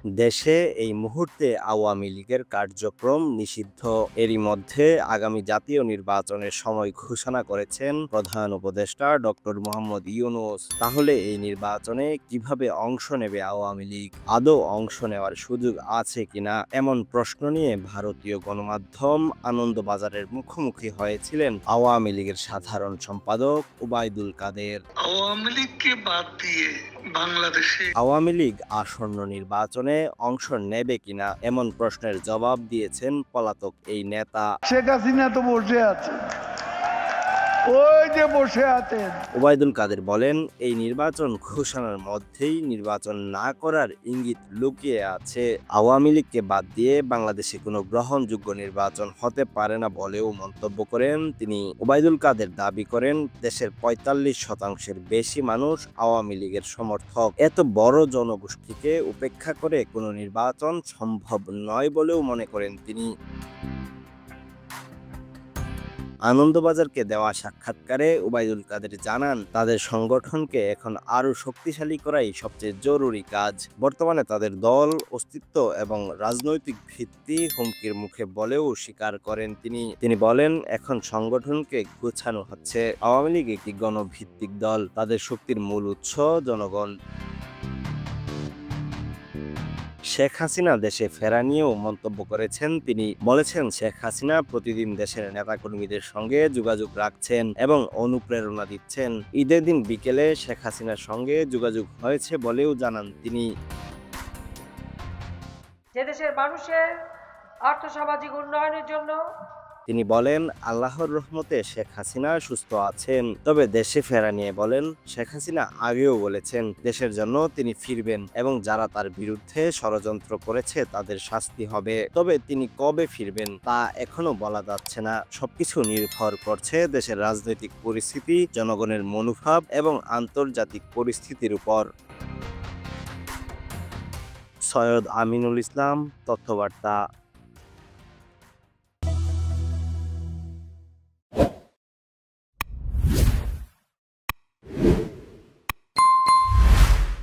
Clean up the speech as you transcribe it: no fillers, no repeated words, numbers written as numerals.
দেশে এই মুহূর্তে আওয়ামী লীগের কার্যক্রম নিষিদ্ধ। এরই মধ্যে আগামী জাতীয় নির্বাচনের সময় ঘোষণা করেছেন প্রধান উপদেষ্টা ডক্টর মোহাম্মদ ইউনূস। তাহলে এই নির্বাচনে কিভাবে অংশ নেবে আওয়ামী লীগ? আদৌ অংশ নেওয়ার সুযোগ আছে কিনা? এমন প্রশ্ন নিয়ে ভারতীয় গণমাধ্যম আনন্দবাজারের মুখোমুখি হয়েছিলেন আওয়ামী লীগের সাধারণ সম্পাদক ওবায়দুল কাদের। আওয়ামী লীগকে বাদ দিয়ে বাংলাদেশে আওয়ামী লীগ আসন্ন নির্বাচনে অংশ নেবে কিনা এমন প্রশ্নের জবাব দিয়েছেন পলাতক এই নেতা। শেখ হাসিনা তো বসে আছে, ওই যে বসে আছেন। ওবায়দুল কাদের বলেন, এই নির্বাচন ঘোষণার মধ্যেই নির্বাচন না করার ইঙ্গিত লুকিয়ে আছে। আওয়ামী লীগকে বাদ দিয়ে বাংলাদেশে কোনো গ্রহণযোগ্য নির্বাচন হতে পারে না বলেও মন্তব্য করেন তিনি। ওবায়দুল কাদের দাবি করেন, দেশের ৪৫% বেশি মানুষ আওয়ামী লীগের সমর্থক। এত বড় জনগোষ্ঠীকে উপেক্ষা করে কোনো নির্বাচন সম্ভব নয় বলেও মনে করেন তিনি। আনন্দবাজারকে দেওয়া সাক্ষাৎকারে ওবায়দুল কাদের জানান, তাদের সংগঠনকে এখন আরও শক্তিশালী করাই সবচেয়ে জরুরি কাজ। বর্তমানে তাদের দল, অস্তিত্ব এবং রাজনৈতিক ভিত্তি হুমকির মুখে বলেও স্বীকার করেন তিনি বলেন, এখন সংগঠনকে গোছানো হচ্ছে। আওয়ামী লীগ একটি গণভিত্তিক দল, তাদের শক্তির মূল উৎস জনগণ। শেখ হাসিনা দেশে ফেরা নিয়েও মন্তব্য করেছেন তিনি। বলেছেন, শেখ হাসিনা প্রতিদিন দেশের নেতাকর্মীদের সঙ্গে যোগাযোগ রাখছেন এবং অনুপ্রেরণা দিচ্ছেন। ঈদের দিন বিকেলে শেখ হাসিনার সঙ্গে যোগাযোগ হয়েছে বলেও জানান তিনি। যে দেশের মানুষের আর্থসামাজিক উন্নয়নের জন্য তিনি বলেন, আল্লাহর রহমতে শেখ হাসিনা সুস্থ আছেন। তবে দেশে ফেরা নিয়ে বলেন, শেখ হাসিনা আগেও বলেছেন দেশের জন্য তিনি ফিরবেন এবং যারা তার বিরুদ্ধে ষড়যন্ত্র করেছে তাদের শাস্তি হবে। তবে তিনি কবে ফিরবেন তা এখনো বলা যাচ্ছে না। সবকিছু নির্ভর করছে দেশের রাজনৈতিক পরিস্থিতি, জনগণের মনোভাব এবং আন্তর্জাতিক পরিস্থিতির উপর। সৈয়দ আমিনুল ইসলাম, তথ্যবার্তা।